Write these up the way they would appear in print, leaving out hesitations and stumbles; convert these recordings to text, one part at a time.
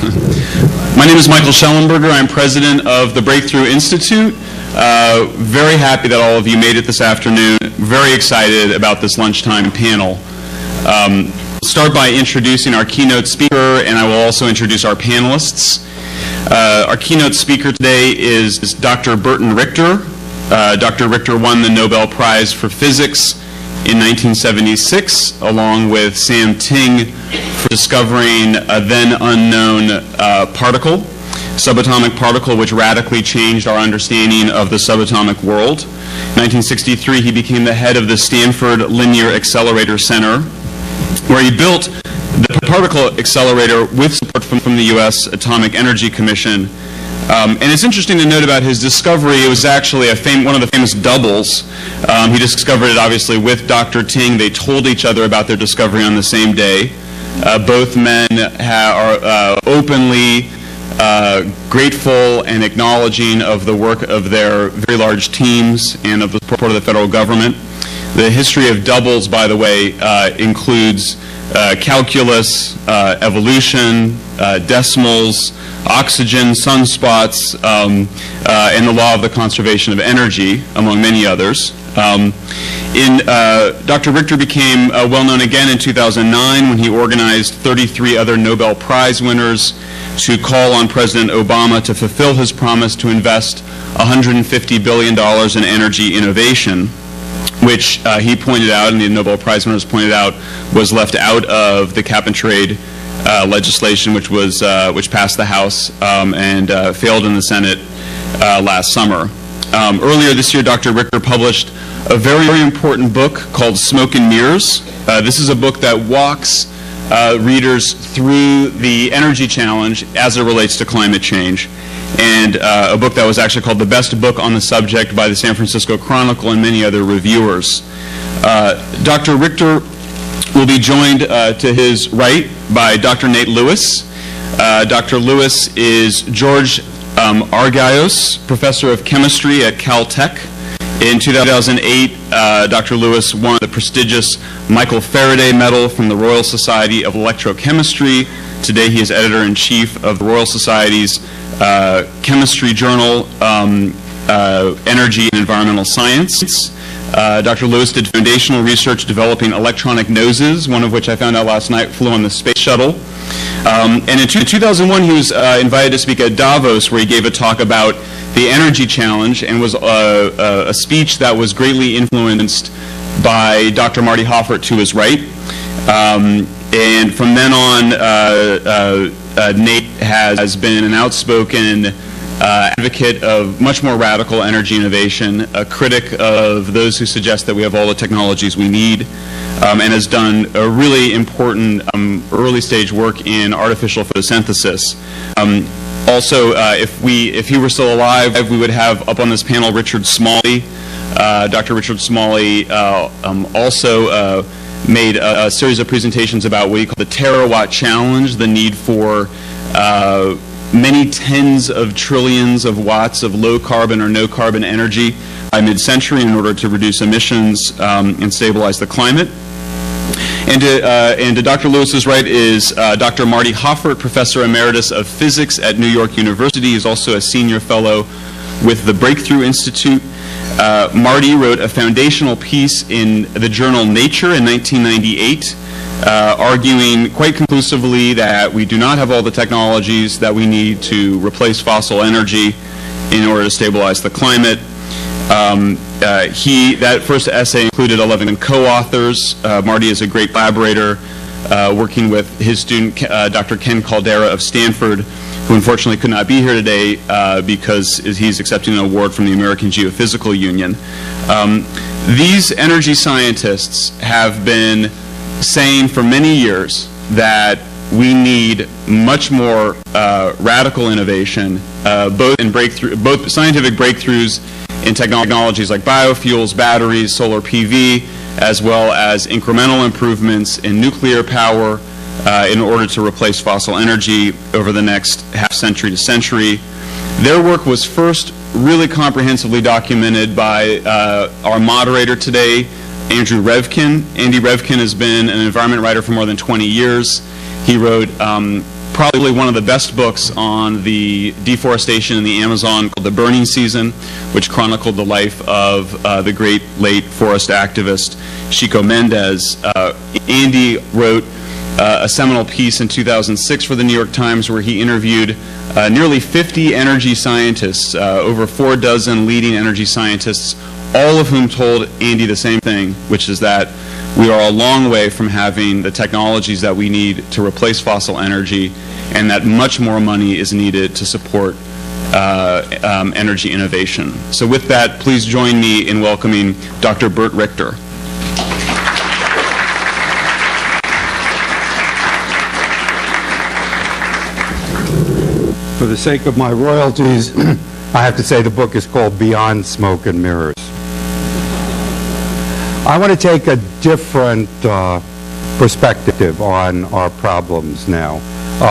My name is Michael Schellenberger. I'm president of the Breakthrough Institute. Very happy that all of you made it this afternoon. Very excited about this lunchtime panel. I'll start by introducing our keynote speaker, and I will also introduce our panelists. Our keynote speaker today is Dr. Burton Richter. Dr. Richter won the Nobel Prize for Physics in 1976, along with Sam Ting, for discovering a then unknown subatomic particle, which radically changed our understanding of the subatomic world. In 1963, he became the head of the Stanford Linear Accelerator Center, where he built the particle accelerator with support from the U.S. Atomic Energy Commission. And it's interesting to note about his discovery. It was actually one of the famous doubles. He discovered it obviously with Dr. Ting. They told each other about their discovery on the same day. Both men are openly grateful and acknowledging of the work of their very large teams and of the support of the federal government. The history of doubles, by the way, includes calculus, evolution, decimals, oxygen, sunspots, and the law of the conservation of energy, among many others. Dr. Richter became well known again in 2009 when he organized 33 other Nobel Prize winners to call on President Obama to fulfill his promise to invest $150 billion in energy innovation, which he pointed out, and the Nobel Prize winners pointed out, was left out of the cap-and-trade legislation, which passed the House and failed in the Senate last summer. Earlier this year, Dr. Richter published a very, very important book called Smoke and Mirrors. This is a book that walks readers through the energy challenge as it relates to climate change, and a book that was actually called the best book on the subject by the San Francisco Chronicle and many other reviewers. Dr. Richter will be joined to his right by Dr. Nate Lewis. Dr. Lewis is George Argyros Professor of Chemistry at Caltech. In 2008, Dr. Lewis won the prestigious Michael Faraday Medal from the Royal Society of Electrochemistry. Today he is editor-in-chief of the Royal Society's chemistry journal, Energy and Environmental Science. Dr. Lewis did foundational research developing electronic noses, one of which I found out last night flew on the space shuttle. And in 2001, he was invited to speak at Davos, where he gave a talk about the energy challenge, and was a speech that was greatly influenced by Dr. Marty Hoffert to his right. And from then on, Nate has been an outspoken advocate of much more radical energy innovation, a critic of those who suggest that we have all the technologies we need, and has done a really important early stage work in artificial photosynthesis. Also, if he were still alive, we would have up on this panel Richard Smalley. Dr. Richard Smalley also made a series of presentations about what he called the terawatt challenge, the need for many tens of trillions of watts of low carbon or no carbon energy by mid-century in order to reduce emissions and stabilize the climate. And to Dr. Lewis's right is Dr. Marty Hoffert, Professor Emeritus of Physics at New York University. He's also a senior fellow with the Breakthrough Institute. Marty wrote a foundational piece in the journal Nature in 1998, arguing quite conclusively that we do not have all the technologies that we need to replace fossil energy in order to stabilize the climate. That first essay included 11 co-authors. Marty is a great collaborator, working with his student, Dr. Ken Caldera of Stanford, who unfortunately could not be here today because he's accepting an award from the American Geophysical Union. These energy scientists have been saying for many years that we need much more radical innovation, both scientific breakthroughs in technologies like biofuels, batteries, solar PV, as well as incremental improvements in nuclear power in order to replace fossil energy over the next half century to century. Their work was first really comprehensively documented by our moderator today, Andrew Revkin. Andy Revkin has been an environment writer for more than 20 years. He wrote probably one of the best books on the deforestation in the Amazon called The Burning Season, which chronicled the life of the great late forest activist Chico Mendes. Andy wrote a seminal piece in 2006 for the New York Times where he interviewed nearly 50 energy scientists, over 4 dozen leading energy scientists, all of whom told Andy the same thing, which is that we are a long way from having the technologies that we need to replace fossil energy, and that much more money is needed to support energy innovation. So with that, please join me in welcoming Dr. Burt Richter. For the sake of my royalties, I have to say the book is called Beyond Smoke and Mirrors. I want to take a different perspective on our problems now.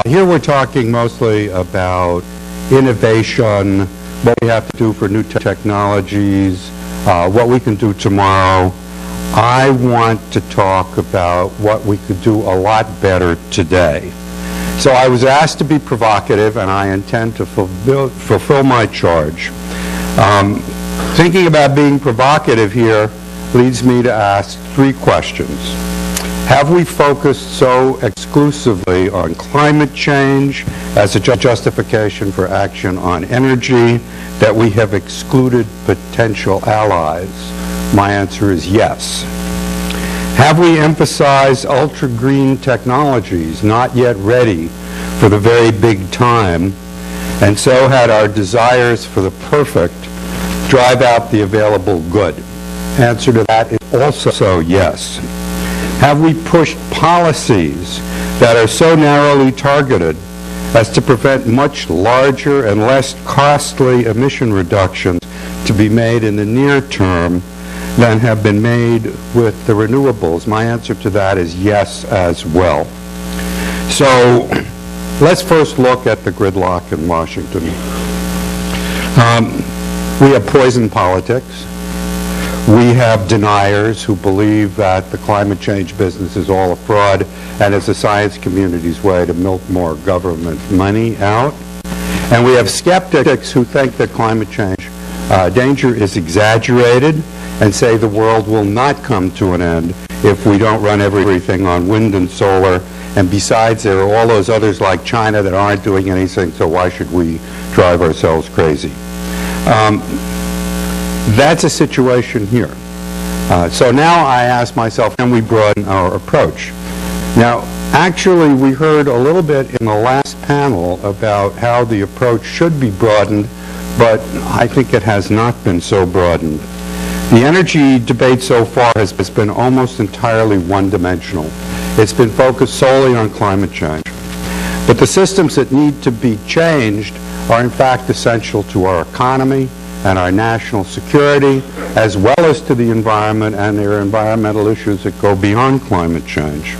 Here we're talking mostly about innovation, what we have to do for new technologies, what we can do tomorrow. I want to talk about what we could do a lot better today. So I was asked to be provocative, and I intend to fulfill my charge. Thinking about being provocative here leads me to ask 3 questions. Have we focused so exclusively on climate change as a justification for action on energy that we have excluded potential allies? My answer is yes. Have we emphasized ultra-green technologies not yet ready for the very big time, and so had our desires for the perfect drive out the available good? Answer to that is also yes. Have we pushed policies that are so narrowly targeted as to prevent much larger and less costly emission reductions to be made in the near term than have been made with the renewables? My answer to that is yes as well. So let's first look at the gridlock in Washington. We have poison politics. We have deniers who believe that the climate change business is all a fraud and is the science community's way to milk more government money out. And we have skeptics who think that climate change danger is exaggerated and say the world will not come to an end if we don't run everything on wind and solar. And besides, there are all those others like China that aren't doing anything, so why should we drive ourselves crazy? That's a situation here. So now I ask myself, can we broaden our approach? Now, actually, we heard a little bit in the last panel about how the approach should be broadened, but I think it has not been so broadened. The energy debate so far has been almost entirely one-dimensional. It's been focused solely on climate change. But the systems that need to be changed are in fact essential to our economy and our national security, as well as to the environment, and there are environmental issues that go beyond climate change.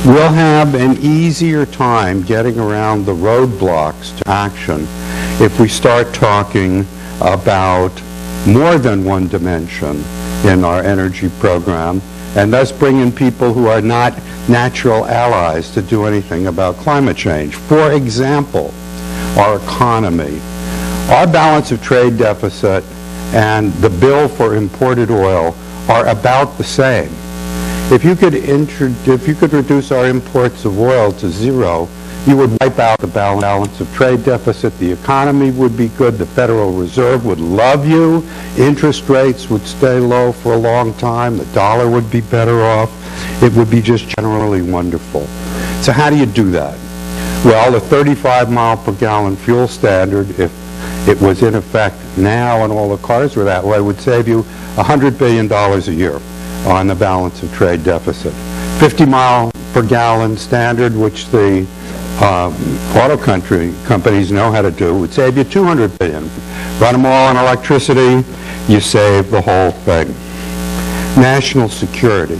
We'll have an easier time getting around the roadblocks to action if we start talking about more than one dimension in our energy program, and thus bring in people who are not natural allies to do anything about climate change. For example, our economy. Our balance of trade deficit and the bill for imported oil are about the same. If you could reduce our imports of oil to 0, you would wipe out the balance of trade deficit. The economy would be good. The Federal Reserve would love you. Interest rates would stay low for a long time. The dollar would be better off. It would be just generally wonderful. So how do you do that? Well, the 35 mile per gallon fuel standard, if it was in effect now and all the cars were that way, would save you $100 billion a year on the balance of trade deficit. 50 mile per gallon standard, which the auto companies know how to do, would save you $200 billion. Run them all on electricity, you save the whole thing. National security.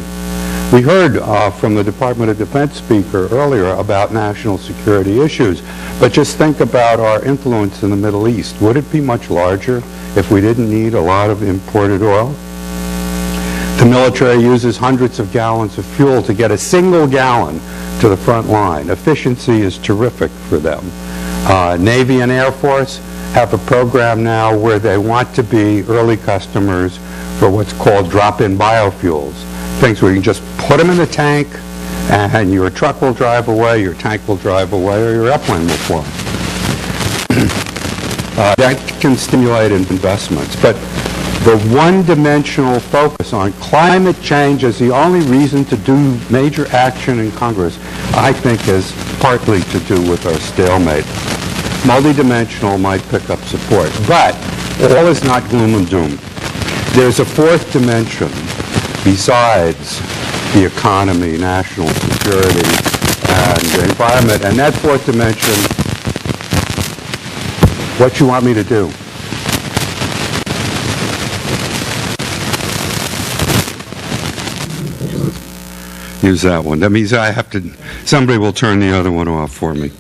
We heard from the Department of Defense speaker earlier about national security issues, but just think about our influence in the Middle East. Would it be much larger if we didn't need a lot of imported oil? The military uses hundreds of gallons of fuel to get a single gallon to the front line. Efficiency is terrific for them. Navy and Air Force have a program now where they want to be early customers for what's called drop-in biofuels, things where you can just put them in the tank and your truck will drive away, your tank will drive away, or your airplane will fly. That can stimulate investments. But the one-dimensional focus on climate change as the only reason to do major action in Congress, I think, is partly to do with our stalemate. Multidimensional might pick up support, but all is not gloom and doom. There's a fourth dimension besides the economy, national security, and the environment, and that fourth dimension, what you want me to do? Use that one. That means I have to, somebody will turn the other one off for me.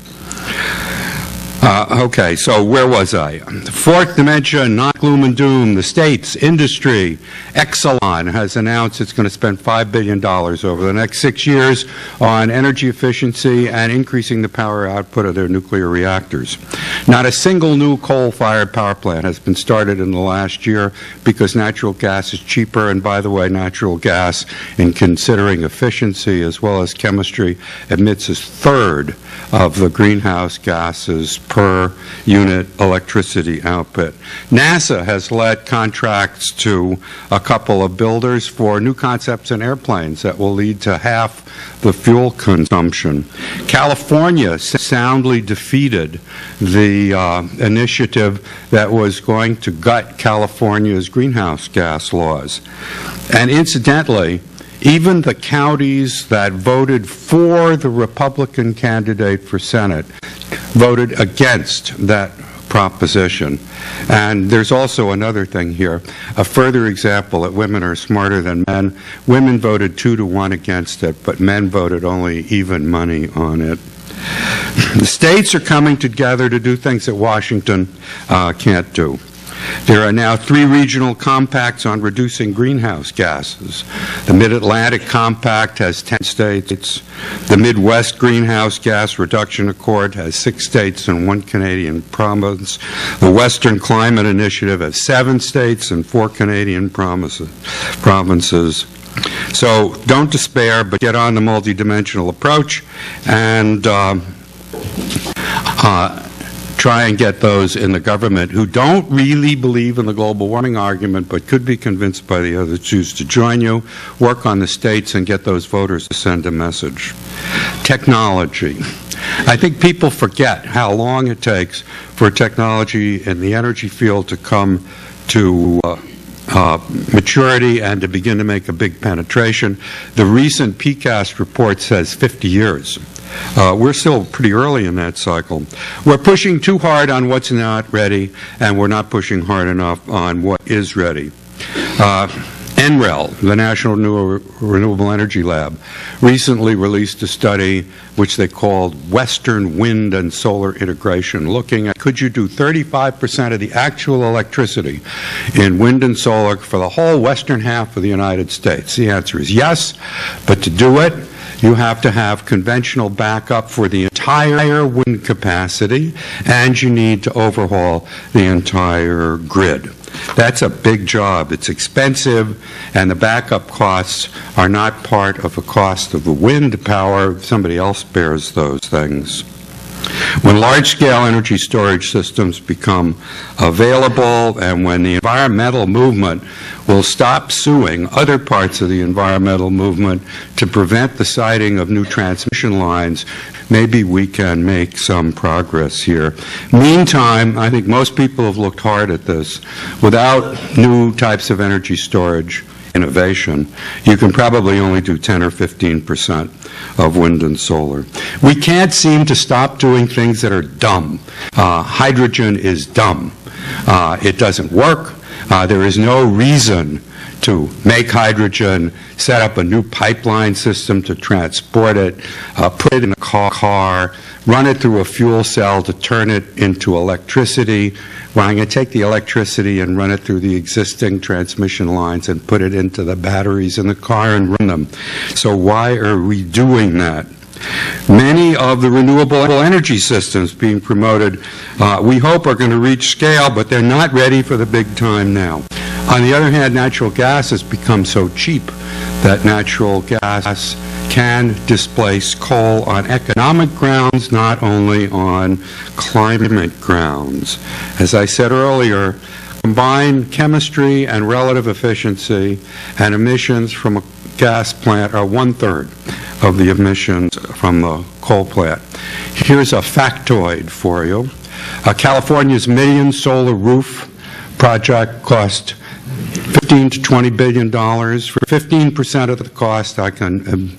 Okay, so where was I? Fourth dimension, not gloom and doom. The states, industry, Exelon has announced it's going to spend $5 billion over the next 6 years on energy efficiency and increasing the power output of their nuclear reactors. Not a single new coal-fired power plant has been started in the last year because natural gas is cheaper, and by the way, natural gas, in considering efficiency as well as chemistry, emits a third of the greenhouse gases per unit electricity output. NASA has let contracts to a couple of builders for new concepts in airplanes that will lead to half the fuel consumption. California soundly defeated the initiative that was going to gut California's greenhouse gas laws. And incidentally, even the counties that voted for the Republican candidate for Senate voted against that proposition. And there's also another thing here, a further example that women are smarter than men. Women voted 2-to-1 against it, but men voted only even money on it. The states are coming together to do things that Washington can't do. There are now 3 regional compacts on reducing greenhouse gases. The Mid-Atlantic Compact has 10 states. The Midwest Greenhouse Gas Reduction Accord has 6 states and 1 Canadian province. The Western Climate Initiative has 7 states and 4 Canadian provinces. So don't despair, but get on the multidimensional approach and try and get those in the government who don't really believe in the global warming argument but could be convinced by the other Jews to join you. Work on the states and get those voters to send a message. Technology. I think people forget how long it takes for technology in the energy field to come to maturity and to begin to make a big penetration. The recent PCAST report says 50 years. We're still pretty early in that cycle. We're pushing too hard on what's not ready, and we're not pushing hard enough on what is ready. NREL, the National Renewable Energy Lab, recently released a study which they called Western Wind and Solar Integration, looking at could you do 35% of the actual electricity in wind and solar for the whole western half of the United States. The answer is yes, but to do it, you have to have conventional backup for the entire wind capacity, and you need to overhaul the entire grid. That's a big job. It's expensive, and the backup costs are not part of the cost of the wind power. Somebody else bears those things. When large-scale energy storage systems become available, and when the environmental movement will stop suing other parts of the environmental movement to prevent the siting of new transmission lines, maybe we can make some progress here. Meantime, I think most people have looked hard at this. Without new types of energy storage innovation, you can probably only do 10 or 15% of wind and solar. We can't seem to stop doing things that are dumb. Hydrogen is dumb. It doesn't work. There is no reason to make hydrogen, set up a new pipeline system to transport it, put it in a car, run it through a fuel cell to turn it into electricity. Well, I'm going to take the electricity and run it through the existing transmission lines and put it into the batteries in the car and run them. So why are we doing that? Many of the renewable energy systems being promoted, we hope are going to reach scale, but they're not ready for the big time now. On the other hand, natural gas has become so cheap that natural gas can displace coal on economic grounds, not only on climate grounds. As I said earlier, combined chemistry and relative efficiency and emissions from a gas plant are 1/3 of the emissions from the coal plant. Here's a factoid for you. California's million solar roof project cost $15 to $20 billion. For 15% of the cost, I can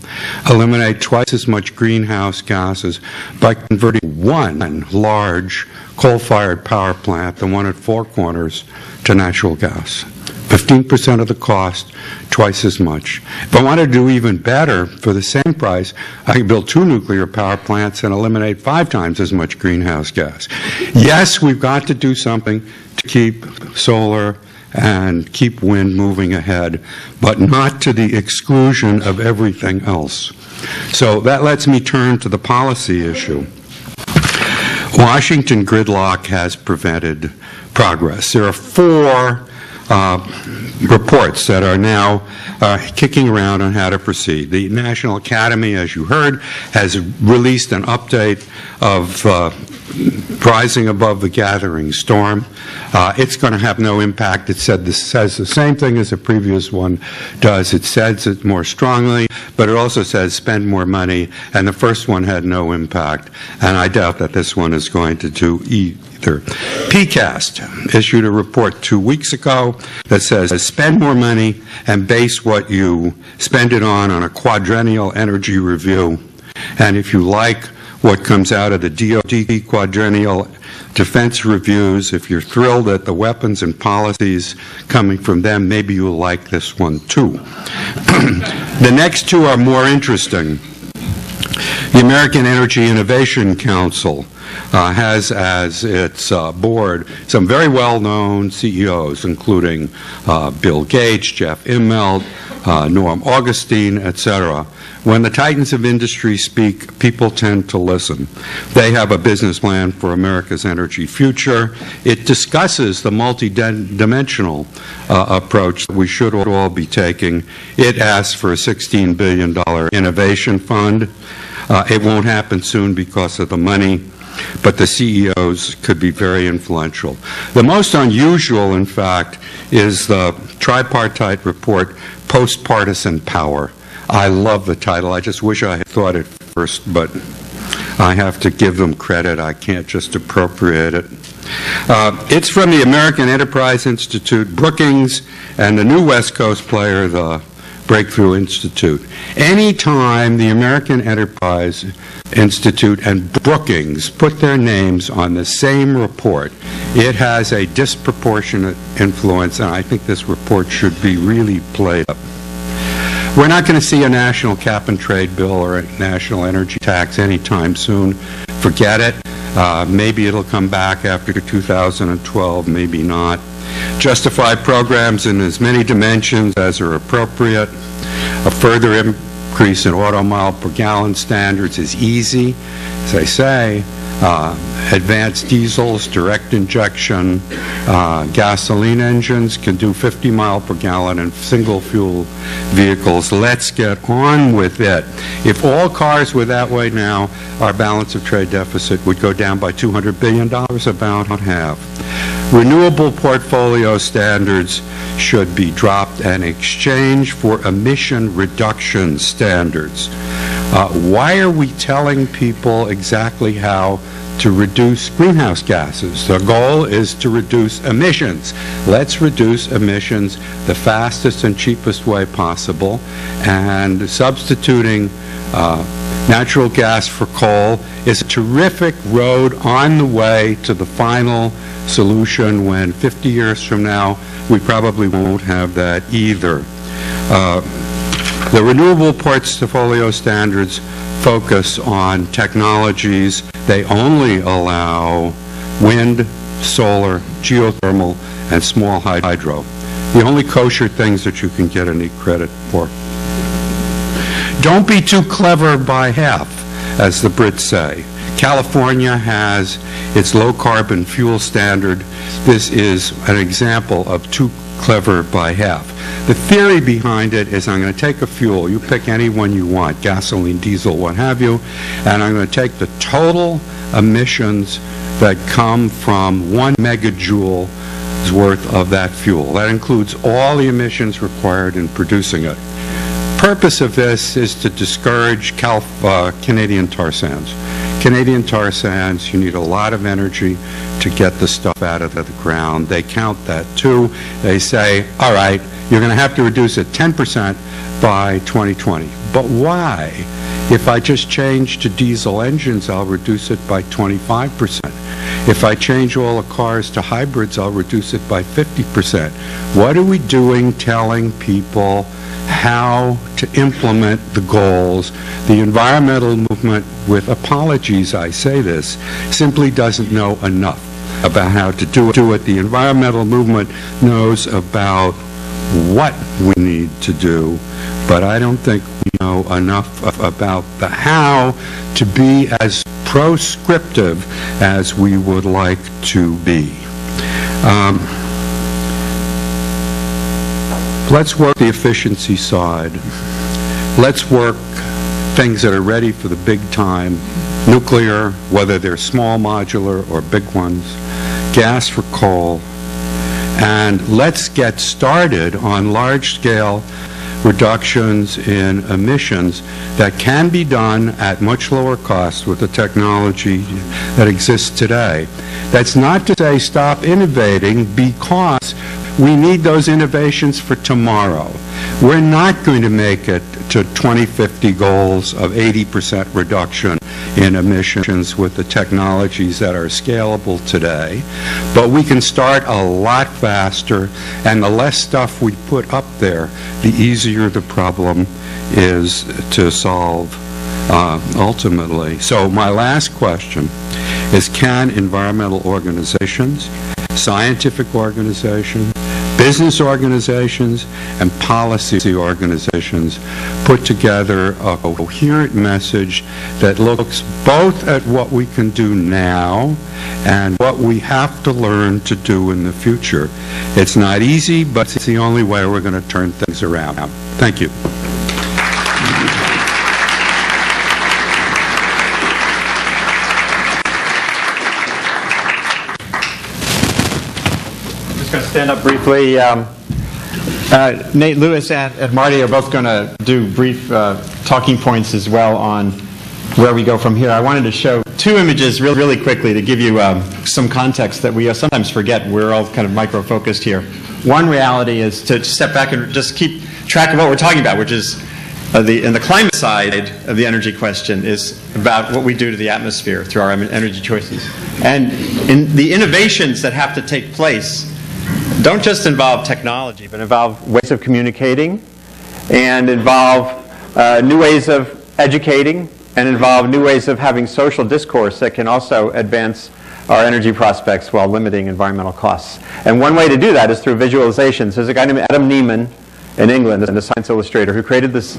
eliminate twice as much greenhouse gases by converting one large coal-fired power plant, the one at Four Corners, to natural gas. 15% of the cost, twice as much. If I want to do even better for the same price, I can build 2 nuclear power plants and eliminate 5 times as much greenhouse gas. Yes, we've got to do something to keep solar and keep wind moving ahead, but not to the exclusion of everything else. So that lets me turn to the policy issue. Washington gridlock has prevented progress. There are 4 reports that are now kicking around on how to proceed. The National Academy, as you heard, has released an update of rising above the gathering storm. It's going to have no impact. It says the same thing as the previous one does. It says it more strongly, but it also says spend more money, and the first one had no impact, and I doubt that this one is going to do either. PCAST issued a report 2 weeks ago that says spend more money and base what you spend it on a quadrennial energy review. And if you like what comes out of the DoD quadrennial defense reviews, if you're thrilled at the weapons and policies coming from them, maybe you'll like this one too. The next 2 are more interesting. The American Energy Innovation Council has as its board some very well-known CEOs, including Bill Gates, Jeff Immelt, Norm Augustine, etc. When the titans of industry speak, people tend to listen. They have a business plan for America's energy future. It discusses the multidimensional approach that we should all be taking. It asks for a $16 billion innovation fund. It won't happen soon because of the money, but the CEOs could be very influential. The most unusual, in fact, is the tripartite report, Post-Partisan Power. I love the title. I just wish I had thought it first, but I have to give them credit. I can't just appropriate it. It's from the American Enterprise Institute, Brookings, and the new West Coast player, the Breakthrough Institute. Anytime the American Enterprise Institute and Brookings put their names on the same report, it has a disproportionate influence, and I think this report should be really played up. We're not going to see a national cap-and-trade bill or a national energy tax anytime soon. Forget it. Maybe it'll come back after 2012, maybe not. Justify programs in as many dimensions as are appropriate. A further increase in auto mile per gallon standards is easy. As I say, advanced diesels, direct injection, gasoline engines can do 50 mile per gallon in single fuel vehicles. Let's get on with it. If all cars were that way now, our balance of trade deficit would go down by $200 billion, about half. Renewable portfolio standards should be dropped and exchanged for emission reduction standards. Why are we telling people exactly how to reduce greenhouse gases? The goal is to reduce emissions. Let's reduce emissions the fastest and cheapest way possible, and substituting natural gas for coal is a terrific road on the way to the final solution when 50 years from now we probably won't have that either. The renewable portfolio standards focus on technologies. They only allow wind, solar, geothermal, and small hydro. The only kosher things that you can get any credit for. Don't be too clever by half, as the Brits say. California has its low-carbon fuel standard. This is an example of too clever by half. The theory behind it is I'm going to take a fuel, you pick any one you want, gasoline, diesel, what have you, and I'm going to take the total emissions that come from 1 megajoule worth of that fuel. That includes all the emissions required in producing it. Purpose of this is to discourage Canadian tar sands. Canadian tar sands, you need a lot of energy to get the stuff out of the ground. They count that too. They say, all right, you're going to have to reduce it 10% by 2020. But why? If I just change to diesel engines, I'll reduce it by 25%. If I change all the cars to hybrids, I'll reduce it by 50%. What are we doing telling people how to implement the goals? The environmental movement, with apologies I say this, simply doesn't know enough about how to do it. The environmental movement knows about what we need to do, but I don't think we know enough about the how to be as proscriptive as we would like to be. Let's work the efficiency side. Let's work things that are ready for the big time. Nuclear, whether they're small modular or big ones. Gas for coal. And let's get started on large-scale reductions in emissions that can be done at much lower cost with the technology that exists today. That's not to say stop innovating, because we need those innovations for tomorrow. We're not going to make it to 2050 goals of 80% reduction in emissions with the technologies that are scalable today, but we can start a lot faster, and the less stuff we put up there, the easier the problem is to solve ultimately. So my last question is, can environmental organizations, scientific organizations, business organizations, and policy organizations put together a coherent message that looks both at what we can do now and what we have to learn to do in the future? It's not easy, but it's the only way we're going to turn things around. Thank you. Going to stand up briefly. Nate Lewis and Marty are both going to do brief talking points as well on where we go from here. I wanted to show two images really quickly to give you some context that we sometimes forget. We're all kind of micro-focused here. One reality is to step back and just keep track of what we're talking about, which is in the climate side of the energy question is about what we do to the atmosphere through our energy choices. And in the innovations that have to take place don't just involve technology, but involve ways of communicating, and involve new ways of educating, and involve new ways of having social discourse that can also advance our energy prospects while limiting environmental costs. And one way to do that is through visualizations. There's a guy named Adam Neiman in England, in the Science Illustrator, who created this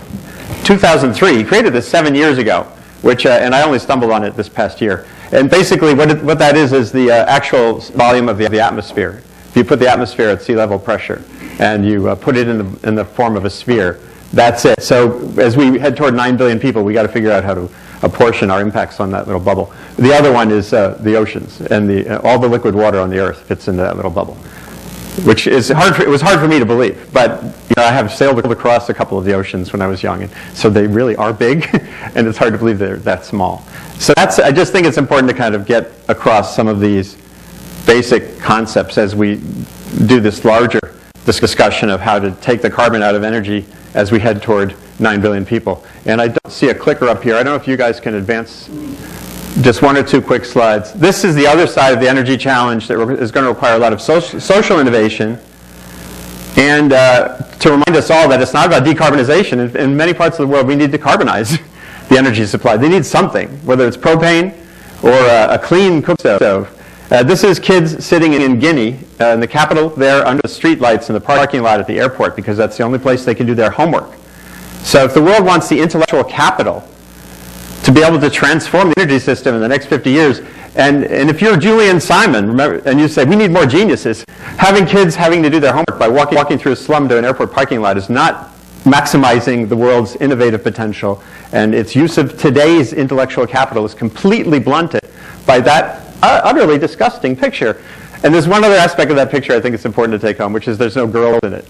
2003. He created this 7 years ago, which, and I only stumbled on it this past year. And basically what that is the actual volume of the atmosphere. If you put the atmosphere at sea level pressure and you put it in the form of a sphere, that's it. So as we head toward 9 billion people, we got to figure out how to apportion our impacts on that little bubble. The other one is the oceans, and all the liquid water on the Earth fits into that little bubble, which is hard. It was hard for me to believe, but I have sailed across a couple of the oceans when I was young, and so they really are big, and it's hard to believe they're that small. So I just think it's important to kind of get across some of these basic concepts as we do this larger discussion of how to take the carbon out of energy as we head toward 9 billion people. And I don't see a clicker up here. I don't know if you guys can advance just one or two quick slides. This is the other side of the energy challenge that is going to require a lot of social innovation. And to remind us all that it's not about decarbonization. In many parts of the world, we need to decarbonize the energy supply. They need something, whether it's propane or a clean cook stove. This is kids sitting in Guinea, in the capital there under the street lights in the parking lot at the airport, because that's the only place they can do their homework. So if the world wants the intellectual capital to be able to transform the energy system in the next 50 years, and if you're Julian Simon, remember, and you say, we need more geniuses, having kids having to do their homework by walking through a slum to an airport parking lot is not maximizing the world's innovative potential, and its use of today's intellectual capital is completely blunted by that utterly disgusting picture. And there's one other aspect of that picture I think it's important to take home, which is there's no girls in it.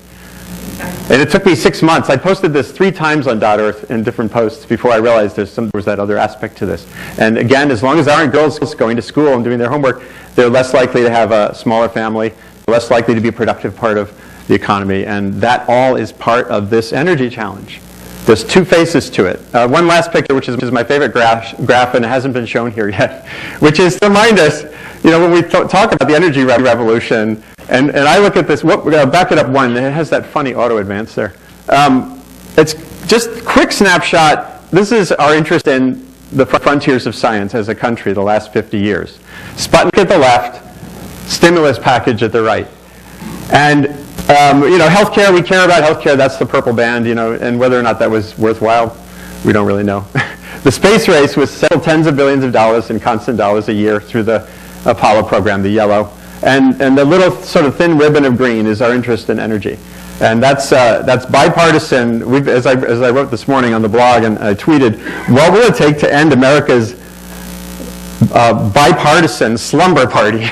And it took me 6 months. I posted this 3 times on .earth in different posts before I realized there was that other aspect to this. And again, as long as there aren't girls going to school and doing their homework, they're less likely to have a smaller family, less likely to be a productive part of the economy. And that all is part of this energy challenge. There's 2 faces to it. One last picture, which is my favorite graph, and it hasn't been shown here yet, which is to remind us, when we talk about the energy revolution, and I look at this, back it up one, it has that funny auto advance there. It's just quick snapshot. This is our interest in the frontiers of science as a country the last 50 years. Sputnik at the left, stimulus package at the right. And healthcare, we care about healthcare, that's the purple band, and whether or not that was worthwhile, we don't really know. The space race was several tens of billions of dollars in constant dollars a year through the Apollo program, the yellow. And the little sort of thin ribbon of green is our interest in energy. And that's bipartisan. As I wrote this morning on the blog, and I tweeted, what will it take to end America's bipartisan slumber party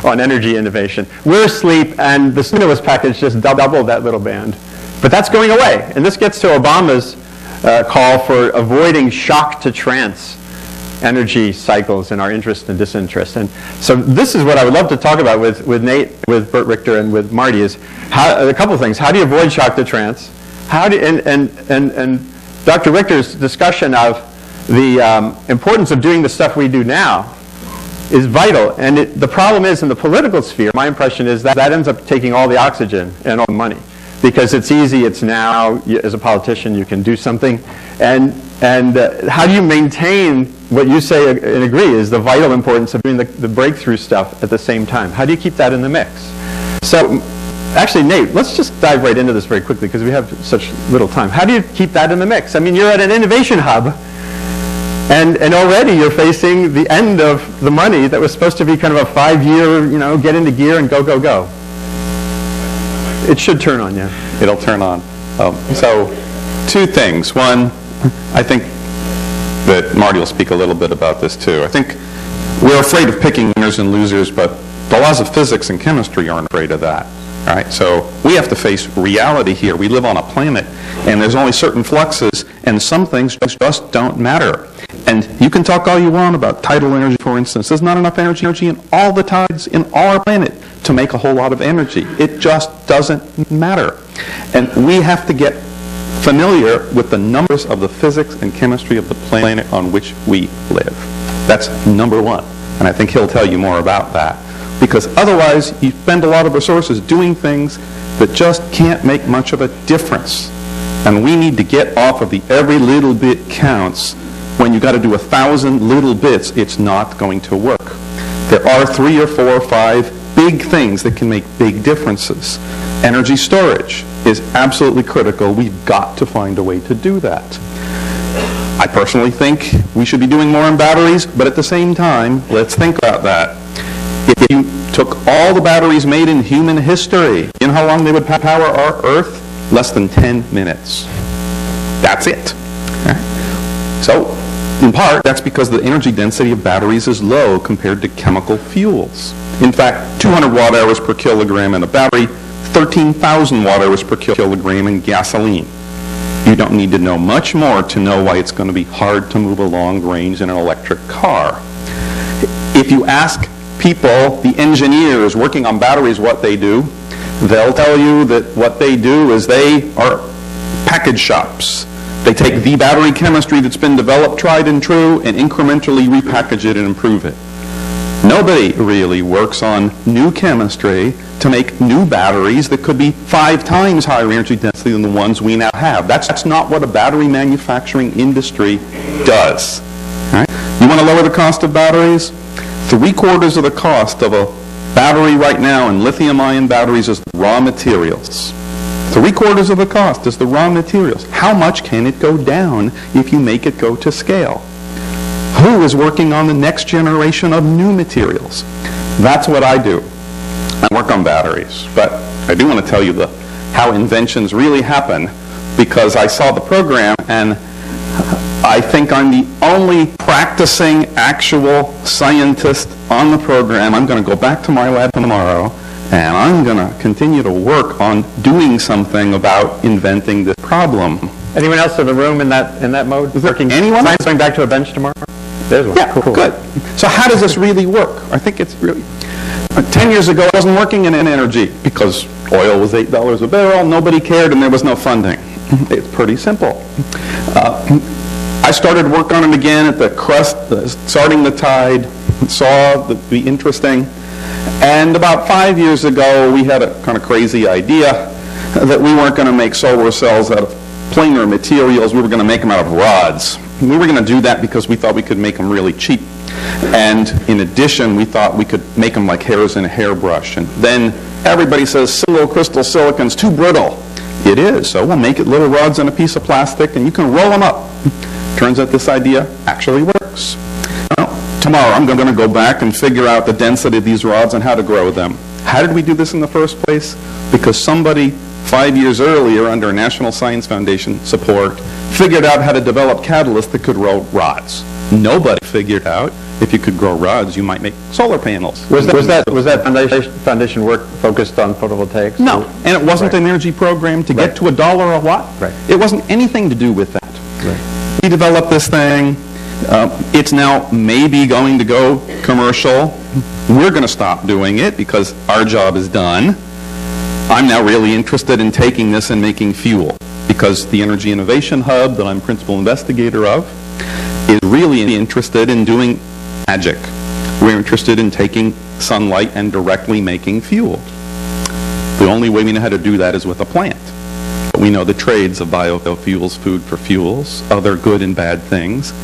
on energy innovation? We're asleep, and the stimulus package just doubled that little band. But that's going away. And this gets to Obama's call for avoiding shock to trance energy cycles and our interest and disinterest. And so this is what I would love to talk about with Nate, with Burt Richter, and with Marty, is a couple of things. How do you avoid shock to trance? And Dr. Richter's discussion of the importance of doing the stuff we do now is vital. And the problem is, in the political sphere, my impression is that ends up taking all the oxygen and all the money. Because it's easy, it's now, as a politician, you can do something. And how do you maintain what you say and agree is the vital importance of doing the breakthrough stuff at the same time? How do you keep that in the mix? So, actually, Nate, let's just dive right into this very quickly because we have such little time. How do you keep that in the mix? I mean, you're at an innovation hub, and already you're facing the end of the money that was supposed to be kind of a 5-year, get into gear and go, go, go. It should turn on, yeah. It'll turn on. So 2 things. One, I think that Marty will speak a little bit about this too. I think we're afraid of picking winners and losers, but the laws of physics and chemistry aren't afraid of that. All right? So we have to face reality here. We live on a planet, and there's only certain fluxes, and some things just don't matter. And you can talk all you want about tidal energy, for instance. There's not enough energy in all the tides in all our planet to make a whole lot of energy. It just doesn't matter. And we have to get familiar with the numbers of the physics and chemistry of the planet on which we live. That's number one. And I think he'll tell you more about that. Because otherwise, you spend a lot of resources doing things that just can't make much of a difference. And we need to get off of the every little bit counts. When you've got to do 1,000 little bits, it's not going to work. There are 3 or 4 or 5 big things that can make big differences. Energy storage is absolutely critical. We've got to find a way to do that. I personally think we should be doing more in batteries, but at the same time, let's think about that. If you took all the batteries made in human history, you know how long they would power our Earth? Less than 10 minutes. That's it. So, in part, that's because the energy density of batteries is low compared to chemical fuels. In fact, 200 watt-hours per kilogram in a battery, 13,000 watt-hours per kilogram in gasoline. You don't need to know much more to know why it's going to be hard to move a long range in an electric car. If you ask people, the engineers working on batteries, what they do, they'll tell you that what they do is they are package shops. They take the battery chemistry that's been developed, tried and true, and incrementally repackage it and improve it. Nobody really works on new chemistry to make new batteries that could be 5 times higher energy density than the ones we now have. That's not what a battery manufacturing industry does. All right? You want to lower the cost of batteries? 3/4 of the cost of a battery right now in lithium-ion batteries is raw materials. 3/4 of the cost is the raw materials. How much can it go down if you make it go to scale? Who is working on the next generation of new materials? That's what I do. I work on batteries, but I do want to tell you how inventions really happen, because I saw the program and I think I'm the only practicing actual scientist on the program. I'm going to go back to my lab tomorrow and I'm going to continue to work on doing something about inventing this problem. Anyone else in the room in that mode? Is there Working anyone? Science going back to a bench tomorrow? There's one. Yeah, cool. Good. So how does this really work? I think it's really... 10 years ago, I wasn't working in energy because oil was $8 a barrel, nobody cared, and there was no funding. It's pretty simple. I started work on it again at the crust, starting the tide, saw the interesting. And about 5 years ago, we had a kind of crazy idea that we weren't going to make solar cells out of planar materials. We were going to make them out of rods. We were going to do that because we thought we could make them really cheap. And in addition, we thought we could make them like hairs in a hairbrush. And then everybody says single crystal silicon's too brittle. It is, so we'll make it little rods in a piece of plastic and you can roll them up. Turns out this idea actually works. Well, tomorrow I'm going to go back and figure out the density of these rods and how to grow them. How did we do this in the first place? Because somebody 5 years earlier, under National Science Foundation support, figured out how to develop catalysts that could grow rods. Nobody figured out if you could grow rods, you might make solar panels. Was that foundation work focused on photovoltaics? No, and it wasn't an energy program to get to $1 a watt. Right. It wasn't anything to do with that. Right. We developed this thing. It's now maybe going to go commercial. We're going to stop doing it because our job is done. I'm now really interested in taking this and making fuel, because the Energy Innovation Hub that I'm principal investigator of is really interested in doing magic. We're interested in taking sunlight and directly making fuel. The only way we know how to do that is with a plant. But we know the trades of biofuels, food for fuels, other good and bad things.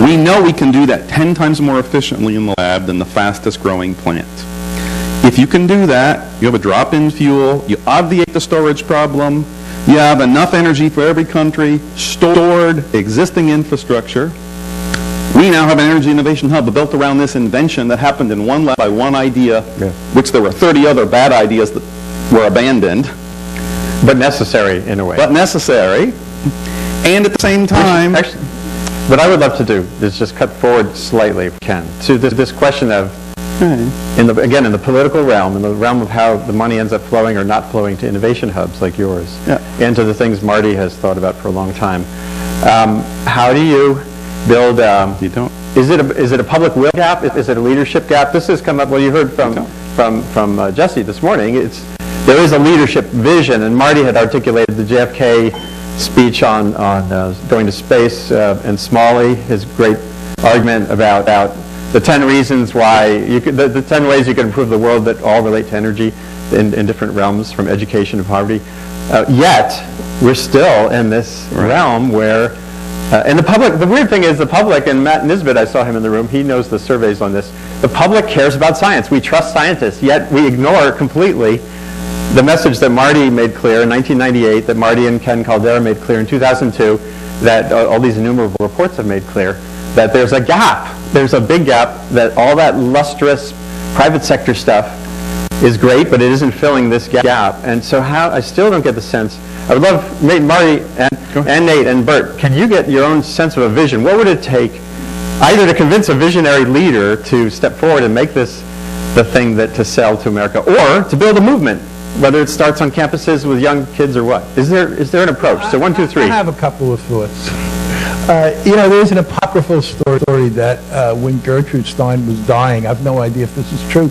We know we can do that 10 times more efficiently in the lab than the fastest growing plant. If you can do that, you have a drop-in fuel, you obviate the storage problem, you have enough energy for every country, stored, existing infrastructure. We now have an Energy Innovation Hub built around this invention that happened in one lab by one idea, which there were 30 other bad ideas that were abandoned. But necessary in a way. But necessary. And at the same time... Actually, what I would love to do is just cut forward slightly, if we can, to this question of, in the political realm, in the realm of how the money ends up flowing or not flowing to innovation hubs like yours, and to the things Marty has thought about for a long time. How do you build... you don't. Is it a public will gap? Is it a leadership gap? This has come up, well, you heard from Jesse this morning. There is a leadership vision, and Marty had articulated the JFK speech on going to space, and Smalley, his great argument about the 10 reasons why, the 10 ways you can improve the world that all relate to energy in different realms, from education to poverty. Yet, we're still in this realm where, and the weird thing is the public, and Matt Nisbet, I saw him in the room, he knows the surveys on this, the public cares about science. We trust scientists, yet we ignore completely the message that Marty made clear in 1998, that Marty and Ken Caldera made clear in 2002, that all these innumerable reports have made clear, that there's a gap. There's a big gap, that all that lustrous private sector stuff is great, but it isn't filling this gap. And so I still don't get the sense. I would love, Marty and Nate and Bert, can you get your own sense of a vision? What would it take either to convince a visionary leader to step forward and make this the thing to sell to America, or to build a movement, whether it starts on campuses with young kids or what? Is there an approach? So 1, 2, 3. I have a couple of thoughts. There's an apocryphal story that when Gertrude Stein was dying, I have no idea if this is true,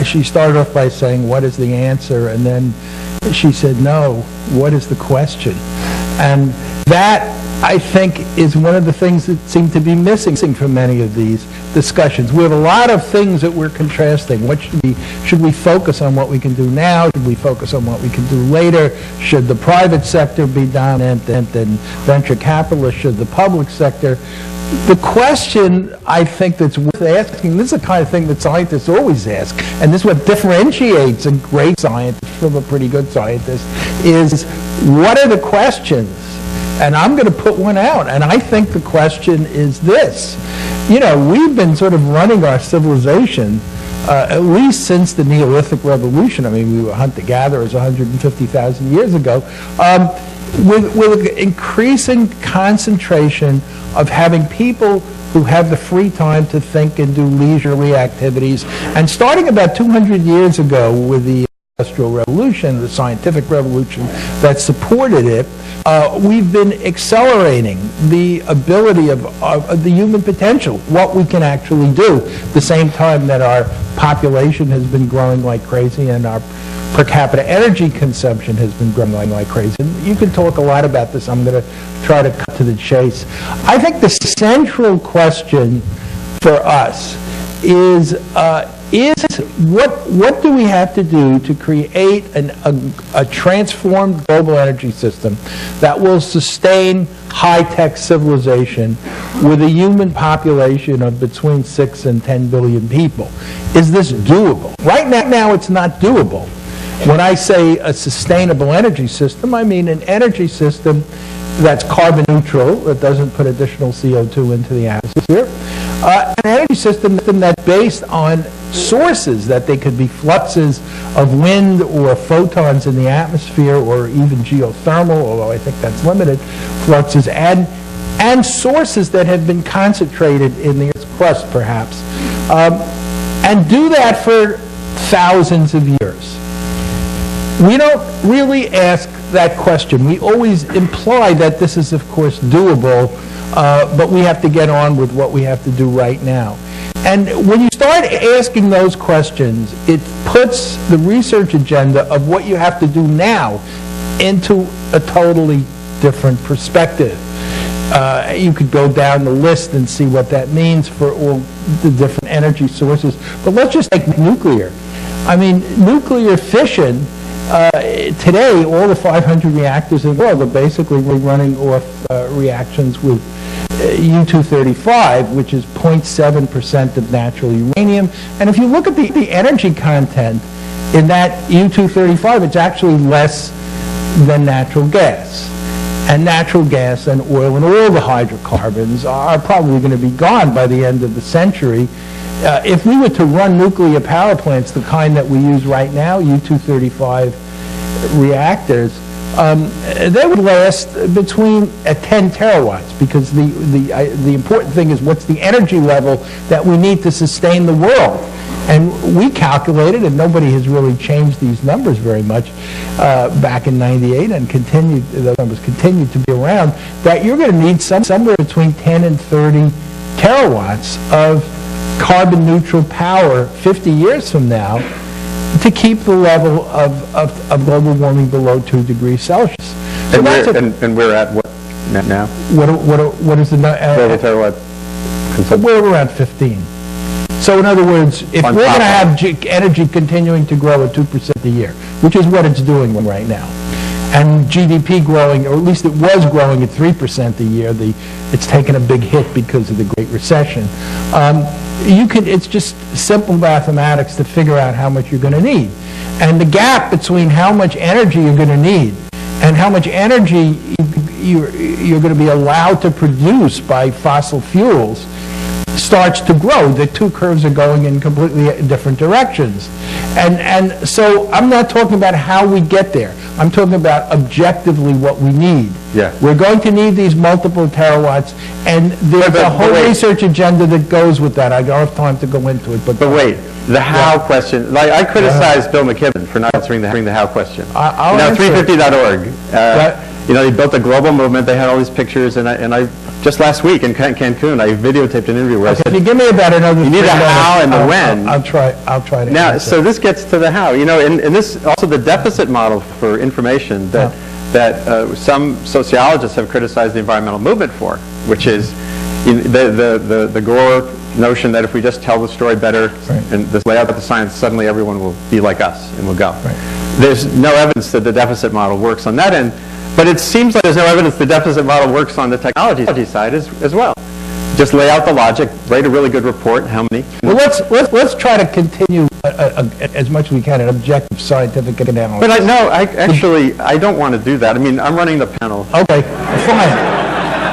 she started off by saying, what is the answer? And then she said, no, what is the question? And that I think, is one of the things that seem to be missing from many of these discussions. We have a lot of things that we're contrasting. What should we focus on what we can do now? Should we focus on what we can do later? Should the private sector be dominant and venture capitalists? Should the public sector? The question, I think, that's worth asking, this is the kind of thing that scientists always ask, and this is what differentiates a great scientist from a pretty good scientist, is what are the questions? And I'm going to put one out, and I think the question is this. You know, we've been sort of running our civilization, at least since the Neolithic Revolution. I mean, we were hunter-gatherers 150,000 years ago, with increasing concentration of having people who have the free time to think and do leisurely activities. And starting about 200 years ago with the Industrial Revolution, the scientific revolution that supported it, we've been accelerating the ability of the human potential, what we can actually do, at the same time that our population has been growing like crazy and our per capita energy consumption has been growing like crazy. And you can talk a lot about this. I'm going to try to cut to the chase. I think the central question for us is what do we have to do to create a transformed global energy system that will sustain high-tech civilization with a human population of between 6 and 10 billion people? Is this doable? Right now it's not doable. When I say a sustainable energy system, I mean an energy system that's carbon neutral, that doesn't put additional CO2 into the atmosphere, an energy system that's based on sources, that they could be fluxes of wind or photons in the atmosphere or even geothermal, although I think that's limited, fluxes, and sources that have been concentrated in the Earth's crust, perhaps, and do that for thousands of years. We don't really ask that question. We always imply that this is, of course, doable, but we have to get on with what we have to do right now. And when you start asking those questions, it puts the research agenda of what you have to do now into a totally different perspective. You could go down the list and see what that means for all the different energy sources. But let's just take nuclear. I mean, nuclear fission, today, all the 500 reactors in the world are basically running off reactions with U-235, which is 0.7% of natural uranium. And if you look at the energy content in that U-235, it's actually less than natural gas. And natural gas and oil and all the hydrocarbons are probably going to be gone by the end of the century. If we were to run nuclear power plants, the kind that we use right now, U-235 reactors, they would last between 10 terawatts, because the important thing is what's the energy level that we need to sustain the world. And we calculated, and nobody has really changed these numbers very much back in '98, and those numbers continue to be around, that you're going to need somewhere between 10 and 30 terawatts of carbon neutral power 50 years from now to keep the level of global warming below 2 degrees Celsius. So and we're at what now? What is the global terawatt consumption? We're around 15. So in other words, if we're going to have energy continuing to grow at 2% a year, which is what it's doing right now, and GDP growing, or at least it was growing at 3% a year, it's taken a big hit because of the Great Recession. It's just simple mathematics to figure out how much you're going to need. And the gap between how much energy you're going to need and how much energy you're going to be allowed to produce by fossil fuels starts to grow. The two curves are going in completely different directions. And so I'm not talking about how we get there. I'm talking about objectively what we need. Yeah. We're going to need these multiple terawatts, and there's a whole research agenda that goes with that. I don't have time to go into it. But wait, the how question. Like, I criticized Bill McKibben for not answering the how question. I'll 350.org. They built a global movement. They had all these pictures, and I just last week in Cancun, I videotaped an interview where I said, if you give me about another, you need a how and the when. I'll try to now. answer. So this gets to the how. And this also the deficit model for information that that some sociologists have criticized the environmental movement for, which is the Gore notion that if we just tell the story better and this layout of the science, suddenly everyone will be like us and will go. There's no evidence that the deficit model works on that end, but it seems like there's no evidence the deficit model works on the technology side as well. Just lay out the logic, write a really good report, how many. Well, let's try to continue as much as we can an objective scientific analysis. But I don't want to do that. I mean, I'm running the panel. Okay, fine.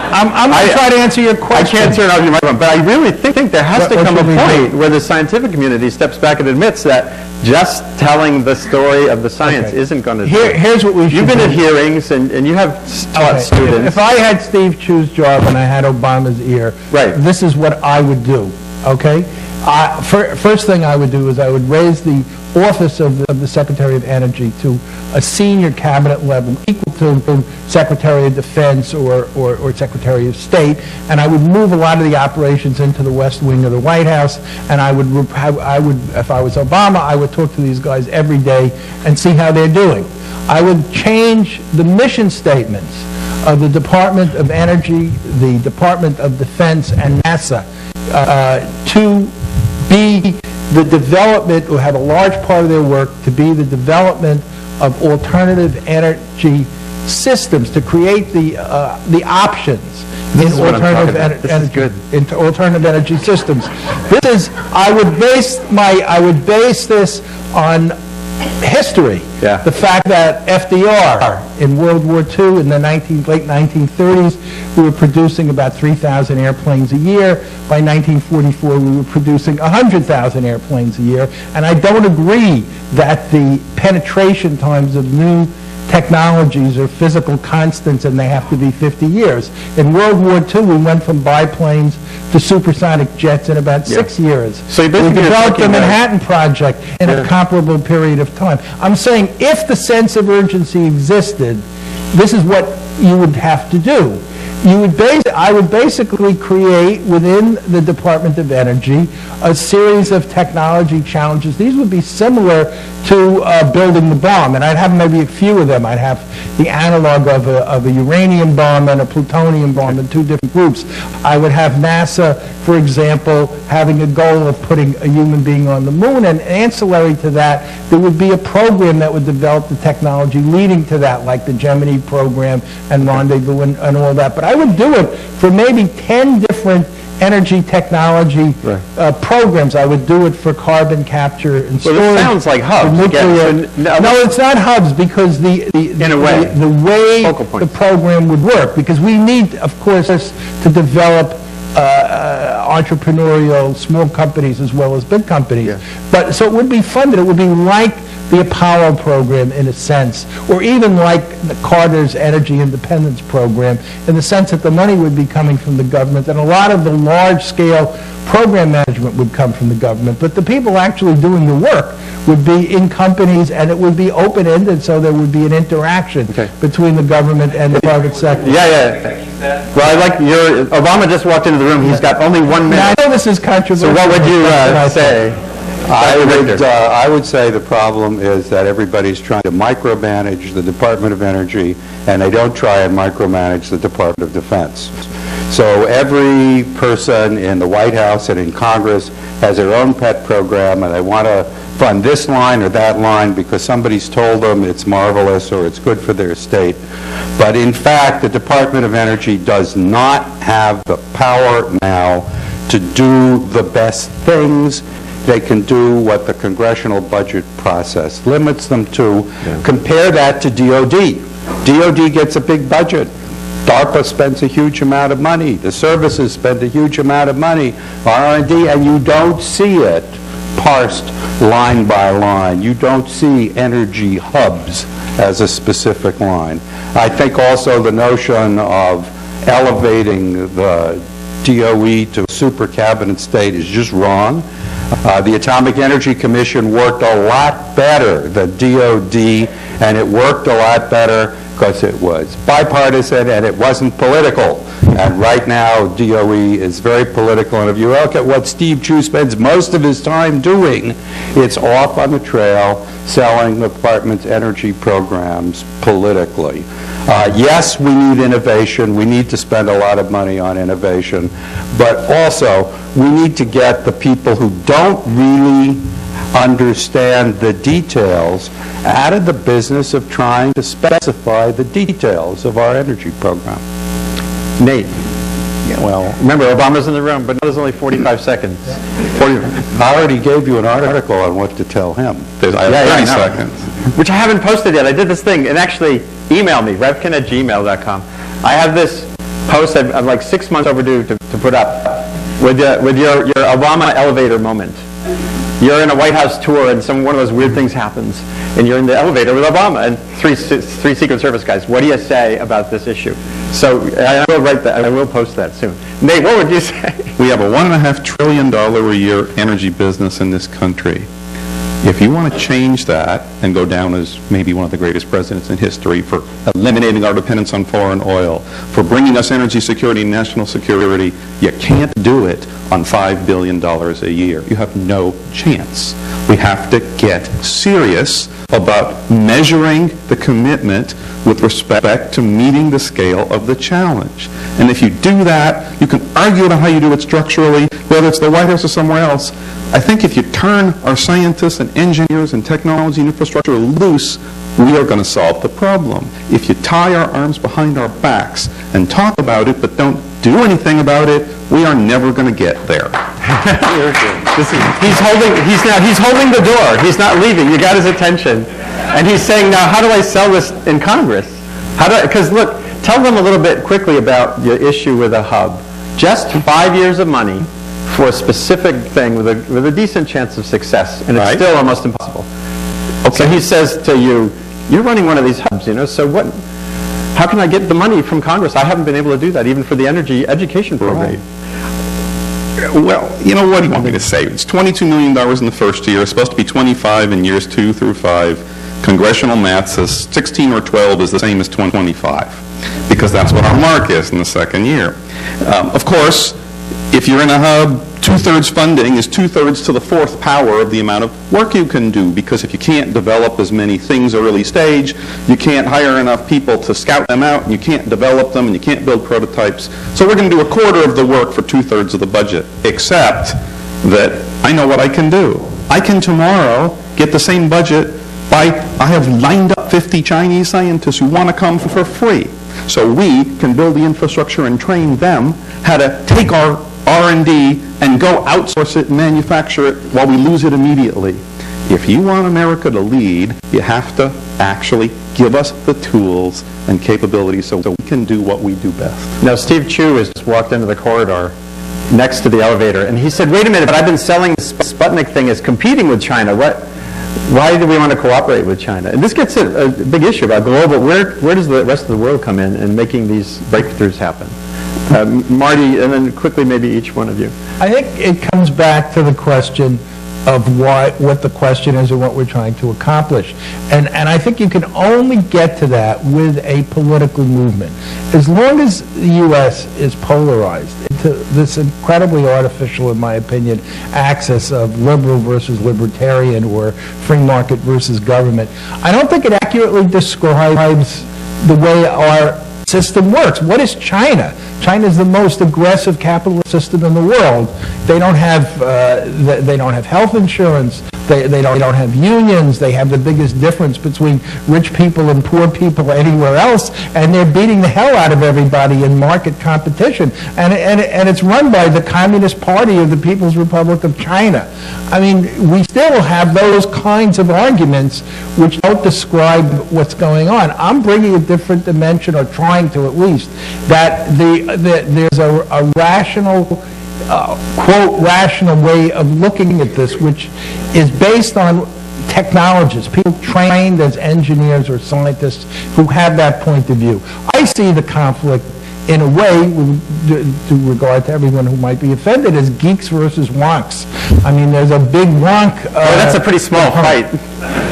I'm going to try to answer your question. I can't turn off your microphone, but I really think there has to come a point where the scientific community steps back and admits that just telling the story of the science isn't going to do it. Here's what we should do. You've been at hearings, and you have taught students. If I had Steve Chu's job and I had Obama's ear, this is what I would do, okay? First thing I would do is I would raise the office of the Secretary of Energy to a senior cabinet level equal to Secretary of Defense or Secretary of State, and I would move a lot of the operations into the West Wing of the White House, and I would, if I was Obama, I would talk to these guys every day and see how they're doing. I would change the mission statements of the Department of Energy, the Department of Defense, and NASA to be the development, or have a large part of their work to be the development of alternative energy systems, to create the options in alternative energy systems. I would base this on history. The fact that FDR in World War II in the late 1930s, we were producing about 3,000 airplanes a year. By 1944, we were producing 100,000 airplanes a year. And I don't agree that the penetration times of new technologies are physical constants and they have to be 50 years. In World War II, we went from biplanes to supersonic jets in about 6 years. So we developed the Manhattan Project in a comparable period of time. I'm saying if the sense of urgency existed, this is what you would have to do. I would basically create within the Department of Energy a series of technology challenges. These would be similar to building the bomb, and I'd have maybe a few of them. I'd have the analog of a uranium bomb and a plutonium bomb in two different groups. I would have NASA, for example, having a goal of putting a human being on the moon, and ancillary to that, there would be a program that would develop the technology leading to that, like the Gemini program and Rendezvous and all that. But I would do it for maybe 10 different energy technology programs. I would do it for carbon capture and storage. Well, it sounds like hubs. No, it's not hubs, because the way the program would work, because we need, of course, to develop entrepreneurial small companies as well as big companies. But so it would be funded. It would be like the Apollo program in a sense, or even like the Carter's Energy Independence program, in the sense that the money would be coming from the government, and a lot of the large-scale program management would come from the government, but the people actually doing the work would be in companies, and it would be open-ended, so there would be an interaction between the government and the private sector. Well, Obama just walked into the room. He's got only 1 minute. Now, I know this is controversial. So what would you say? I would say the problem is that everybody's trying to micromanage the Department of Energy, and they don't try and micromanage the Department of Defense. So every person in the White House and in Congress has their own pet program, and they want to fund this line or that line because somebody's told them it's marvelous or it's good for their state. But in fact, the Department of Energy does not have the power now to do the best things. They can do what the congressional budget process limits them to. Compare that to DOD. DOD gets a big budget. DARPA spends a huge amount of money. The services spend a huge amount of money on R&D, and you don't see it parsed line by line. You don't see energy hubs as a specific line. I think also the notion of elevating the DOE to a super cabinet state is just wrong. The Atomic Energy Commission worked a lot better than DOD, and it worked a lot better because it was bipartisan and it wasn't political. And right now, DOE is very political. And if you look at what Steve Chu spends most of his time doing, it's off on the trail selling the department's energy programs politically. Yes, we need innovation. We need to spend a lot of money on innovation. But also, we need to get the people who don't really understand the details out of the business of trying to specify the details of our energy program. Nate. Yeah, well, remember, Obama's in the room, but now there's only 45 seconds. I already gave you an article on what to tell him. I have 30 seconds. Which I haven't posted yet. I did this thing, and actually, email me, revkin@gmail.com. I have this post I'm like 6 months overdue to put up with your Obama elevator moment. You're in a White House tour, and one of those weird things happens, and you're in the elevator with Obama and three Secret Service guys. What do you say about this issue? So I will write that. I will post that soon. Nate, what would you say? We have a $1.5 trillion a year energy business in this country. If you want to change that and go down as maybe one of the greatest presidents in history for eliminating our dependence on foreign oil, for bringing us energy security and national security, you can't do it on $5 billion a year. You have no chance. We have to get serious about measuring the commitment with respect to meeting the scale of the challenge. And if you do that, you can argue about how you do it structurally, whether it's the White House or somewhere else. I think if you turn our scientists and engineers and technology and infrastructure loose, we are going to solve the problem. If you tie our arms behind our backs and talk about it but don't do anything about it, we are never going to get there. He's holding the door. He's not leaving. You got his attention. And he's saying, now, how do I sell this in Congress? Because look, tell them a little bit quickly about the issue with a hub. Just 5 years of money for a specific thing with a decent chance of success, and it's still almost impossible. Okay. So he says to you, you're running one of these hubs, so how can I get the money from Congress? I haven't been able to do that, even for the energy education program. Well, what do you want me to say? It's $22 million in the first year. It's supposed to be 25 in years 2 through 5. Congressional math says 16 or 12 is the same as 25, because that's what our mark is in the second year. Of course, if you're in a hub, 2/3 funding is 2/3 to the 4th power of the amount of work you can do, because if you can't develop as many things early stage, you can't hire enough people to scout them out, and you can't develop them, and you can't build prototypes. So we're going to do 1/4 of the work for 2/3 of the budget, except that I know what I can do. I can tomorrow get the same budget I have lined up 50 Chinese scientists who want to come for free. So we can build the infrastructure and train them how to take our R&D and go outsource it and manufacture it while we lose it immediately. If you want America to lead, you have to actually give us the tools and capabilities so we can do what we do best. Now, Steve Chu has just walked into the corridor next to the elevator, and he said, wait a minute, but I've been selling the Sputnik thing as competing with China. Why do we want to cooperate with China? And this gets a big issue about global, where does the rest of the world come in making these breakthroughs happen? Marty, and then quickly maybe each one of you. I think it comes back to the question of what the question is and what we're trying to accomplish. And I think you can only get to that with a political movement. As long as the U.S. is polarized into this incredibly artificial, in my opinion, axis of liberal versus libertarian or free market versus government, I don't think it accurately describes the way our system works. What is China? China is the most aggressive capitalist system in the world. They don't have health insurance. They don't have unions. They have the biggest difference between rich people and poor people anywhere else, and they're beating the hell out of everybody in market competition. And it's run by the Communist Party of the People's Republic of China. I mean, we still have those kinds of arguments which don't describe what's going on. I'm bringing a different dimension, or trying to at least, that there's a rational, quote, rational way of looking at this, which is based on technologists, people trained as engineers or scientists who have that point of view. I see the conflict in a way, with due regard to everyone who might be offended, as geeks versus wonks. I mean, there's a big wonk. Well, that's a pretty small fight.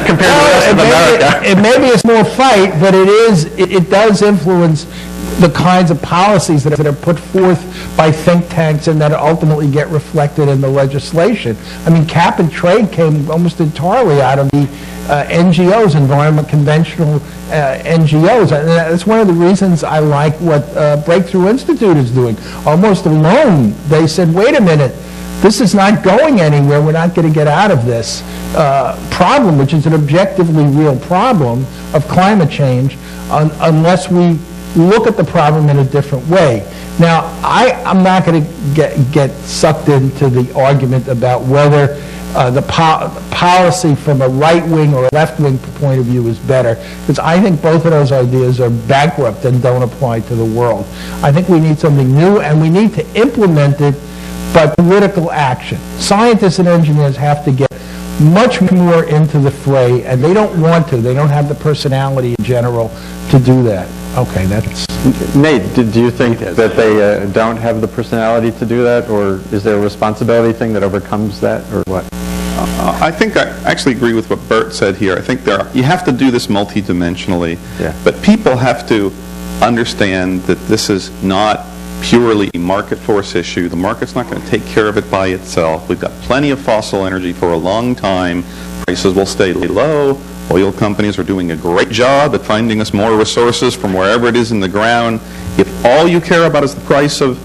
compared to the rest of America. It may be a small fight, but it does influence the kinds of policies that are put forth by think tanks and that ultimately get reflected in the legislation. I mean, cap and trade came almost entirely out of the NGOs, environment conventional NGOs. And that's one of the reasons I like what Breakthrough Institute is doing. Almost alone, they said, wait a minute, this is not going anywhere. We're not going to get out of this problem, which is an objectively real problem of climate change, unless we look at the problem in a different way. Now, I'm not going to get sucked into the argument about whether the policy from a right-wing or a left-wing point of view is better, because I think both of those ideas are bankrupt and don't apply to the world. I think we need something new, and we need to implement it by political action. Scientists and engineers have to get much more into the fray, and they don't want to. They don't have the personality in general to do that. Okay, that's... Nate, do you think that they don't have the personality to do that, or is there a responsibility thing that overcomes that, or what? I think I actually agree with what Bert said here. I think you have to do this multidimensionally, but people have to understand that this is not purely a market force issue. The market's not going to take care of it by itself. We've got plenty of fossil energy for a long time. Prices will stay low. Oil companies are doing a great job at finding us more resources from wherever it is in the ground. If all you care about is the price of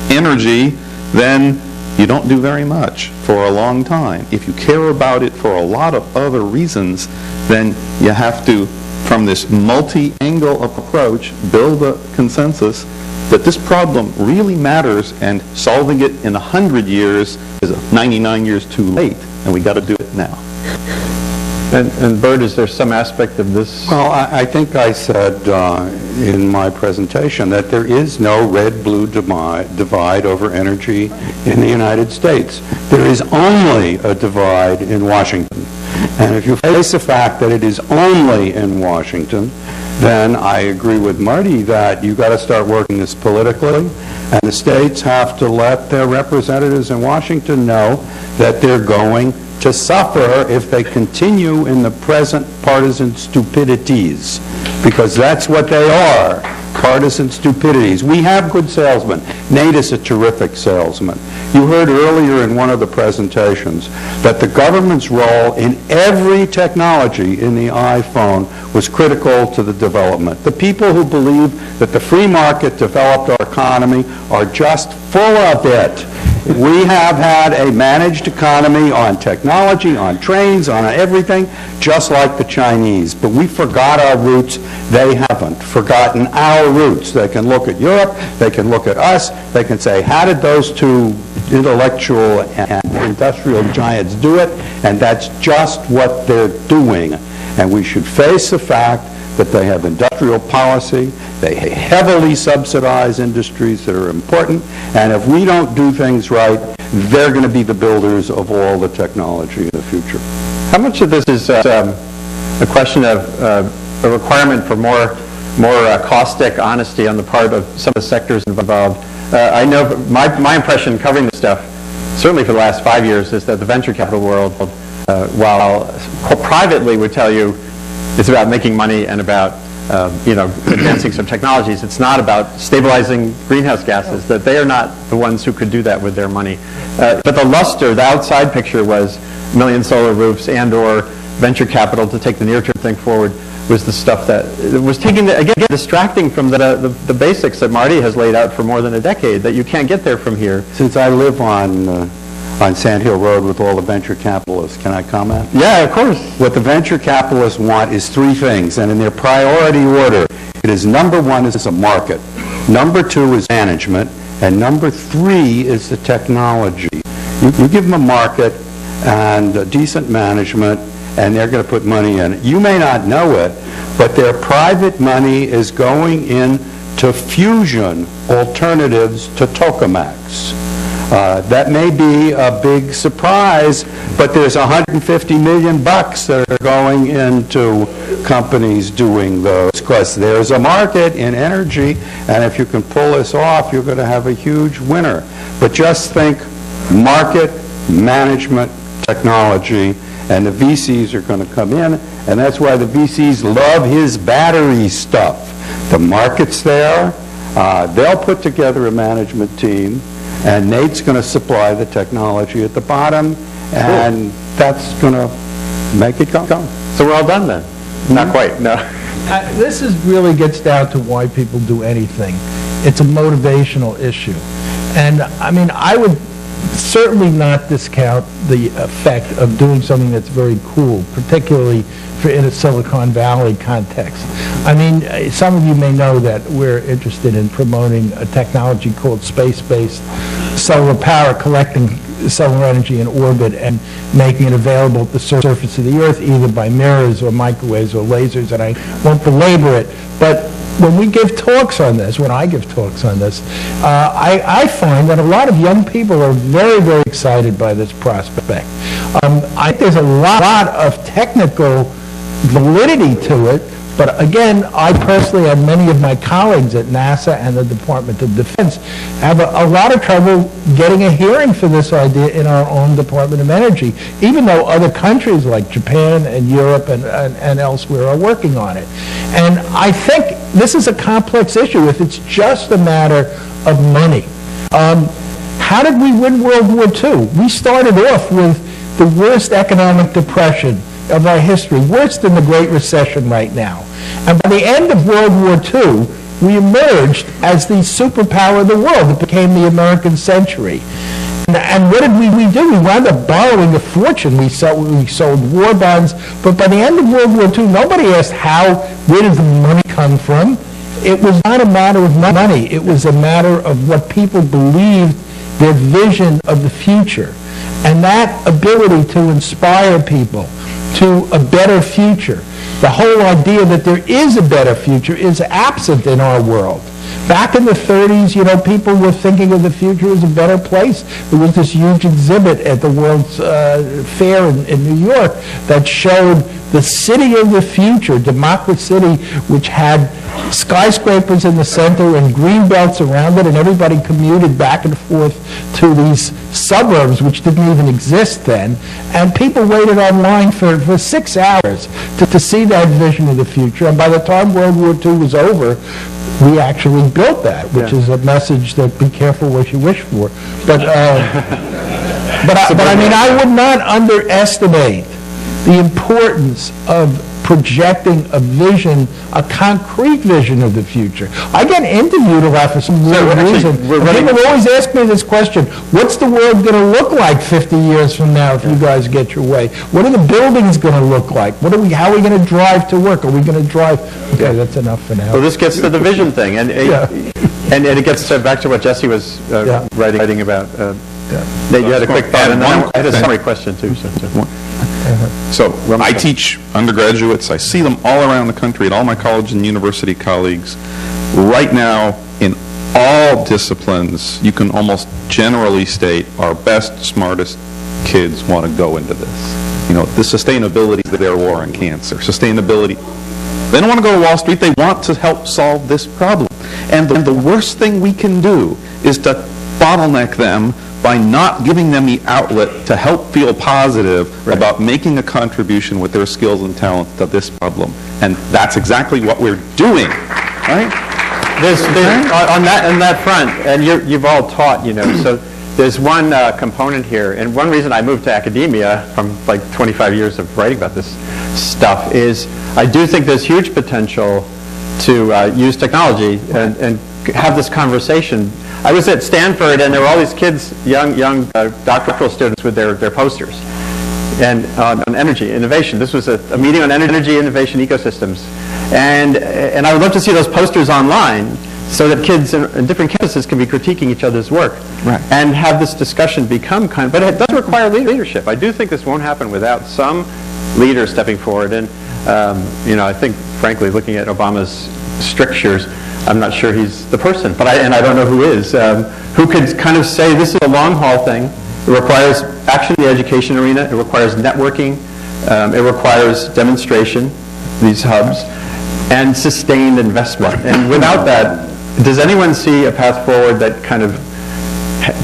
energy, then you don't do very much for a long time. If you care about it for a lot of other reasons, then you have to, from this multi-angle approach, build a consensus that this problem really matters, and solving it in 100 years is 99 years too late, and we got to do it now. And Bert, is there some aspect of this? Well, I think I said in my presentation that there is no red-blue divide over energy in the United States. There is only a divide in Washington. And if you face the fact that it is only in Washington, then I agree with Marty that you've got to start working this politically, and the states have to let their representatives in Washington know that they're going to suffer if they continue in the present partisan stupidities, because that's what they are, partisan stupidities. We have good salesmen. Nate is a terrific salesman. You heard earlier in one of the presentations that the government's role in every technology in the iPhone was critical to the development. The people who believe that the free market developed our economy are just full of it. We have had a managed economy on technology, on trains, on everything, just like the Chinese. But we forgot our roots. They haven't forgotten our roots. They can look at Europe. They can look at us. They can say, how did those two intellectual and industrial giants do it? And that's just what they're doing. And we should face the fact that they have industrial policy, they heavily subsidize industries that are important, and if we don't do things right, they're going to be the builders of all the technology in the future. How much of this is a question of a requirement for more caustic honesty on the part of some of the sectors involved? I know my impression covering this stuff, certainly for the last 5 years, is that the venture capital world, while privately would tell you it's about making money and about advancing some technologies, it's not about stabilizing greenhouse gases, that they are not the ones who could do that with their money. But the luster, the outside picture was million solar roofs and or venture capital to take the near-term thing forward was the stuff that was taking, again, distracting from the basics that Marty has laid out for more than a decade, that you can't get there from here. Since I live on Sand Hill Road with all the venture capitalists, can I comment? Yeah, of course. What the venture capitalists want is three things, and in their priority order, it is number one is a market, number two is management, and number three is the technology. You give them a market and a decent management, and they're going to put money in it. You may not know it, but their private money is going into fusion alternatives to tokamaks. That may be a big surprise, but there's $150 million that are going into companies doing those, because there's a market in energy, and if you can pull this off, you're going to have a huge winner. But just think market, management, technology, and the VCs are going to come in, and that's why the VCs love his battery stuff. The market's there. They'll put together a management team, and Nate's going to supply the technology at the bottom, and that's going to make it go. So we're all done then? Not quite, no. This really gets down to why people do anything. It's a motivational issue. And I mean, I would certainly not discount the effect of doing something that's very cool, particularly in a Silicon Valley context. I mean, some of you may know that we're interested in promoting a technology called space-based solar power, collecting solar energy in orbit and making it available at the surface of the Earth, either by mirrors or microwaves or lasers, and I won't belabor it. But when we give talks on this, when I give talks on this, I find that a lot of young people are very, very excited by this prospect. I think there's a lot of technical validity to it, but again, I personally and many of my colleagues at NASA and the Department of Defense have a lot of trouble getting a hearing for this idea in our own Department of Energy, even though other countries like Japan and Europe and elsewhere are working on it. And I think this is a complex issue if it's just a matter of money. How did we win World War II? We started off with the worst economic depression of our history, worse than the Great Recession right now. And by the end of World War II, we emerged as the superpower of the world. It became the American century. And what did we do? We wound up borrowing a fortune. We sold war bonds. But by the end of World War II, nobody asked where did the money come from? It was not a matter of money. It was a matter of what people believed, their vision of the future. And that ability to inspire people to a better future. The whole idea that there is a better future is absent in our world. Back in the 30s, you know, people were thinking of the future as a better place. There was this huge exhibit at the World's Fair in New York that showed the city of the future, Democracy City, which had skyscrapers in the center and green belts around it, and everybody commuted back and forth to these suburbs, which didn't even exist then. And people waited online for 6 hours to see that vision of the future. And by the time World War II was over, we actually built that, which is a message that be careful what you wish for. But I mean, I would not underestimate the importance of projecting a vision, a concrete vision of the future. I get interviewed a lot for some weird reason. People always ask me this question: what's the world going to look like 50 years from now if you guys get your way? What are the buildings going to look like? How are we going to drive to work? Are we going to drive? Okay, that's enough for now. Well, this gets to the vision thing, and it gets back to what Jesse was writing about. Nate, you had a quick thought, and then I had a summary question too. So I teach undergraduates. I see them all around the country at all my college and university colleagues. Right now, in all disciplines, you can almost generally state our best, smartest kids want to go into this. You know, the sustainability is their war on cancer. Sustainability. They don't want to go to Wall Street. They want to help solve this problem. And the worst thing we can do is to bottleneck them by not giving them the outlet to help feel positive about making a contribution with their skills and talent to this problem. And that's exactly what we're doing, right? On that front, and you've all taught, you know, so there's one component here, and one reason I moved to academia from like 25 years of writing about this stuff is I do think there's huge potential to use technology and have this conversation. I was at Stanford, and there were all these kids, young doctoral students with their posters and on energy innovation. This was a meeting on energy innovation ecosystems. And I would love to see those posters online so that kids in different campuses can be critiquing each other's work and have this discussion become but it does require leadership. I do think this won't happen without some leader stepping forward. And, you know, I think, frankly, looking at Obama's strictures, I'm not sure he's the person, and I don't know who is, who could kind of say this is a long haul thing. It requires action in the education arena. It requires networking. It requires demonstration, these hubs, and sustained investment. And without that, does anyone see a path forward that kind of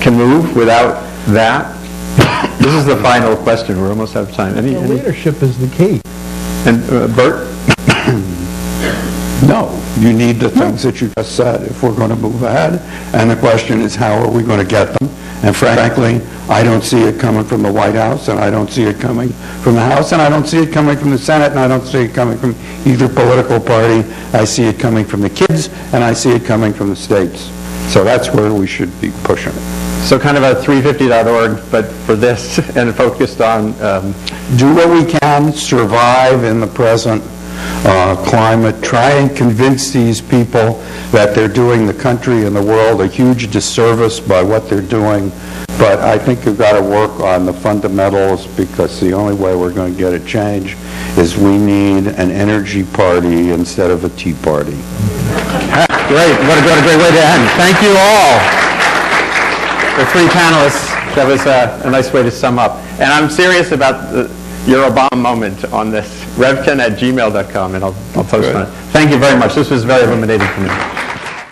can move without that? This is the final question. We're almost out of time. Any Leadership is the key. and Bert? No, you need the things that you just said if we're going to move ahead. And the question is, how are we going to get them? And frankly, I don't see it coming from the White House, and I don't see it coming from the House, and I don't see it coming from the Senate, and I don't see it coming from either political party. I see it coming from the kids, and I see it coming from the states. So that's where we should be pushing it. So kind of a 350.org, but for this, and focused on... Do what we can, survive in the present climate, try and convince these people that they're doing the country and the world a huge disservice by what they're doing. But I think you've got to work on the fundamentals, because the only way we're going to get a change is we need an energy party instead of a tea party. Great. What a great way to end. Thank you all. The three panelists. That was a nice way to sum up. And I'm serious about your Obama moment on this. Revkin@gmail.com, and I'll post on it. Thank you very much. This was very illuminating for me.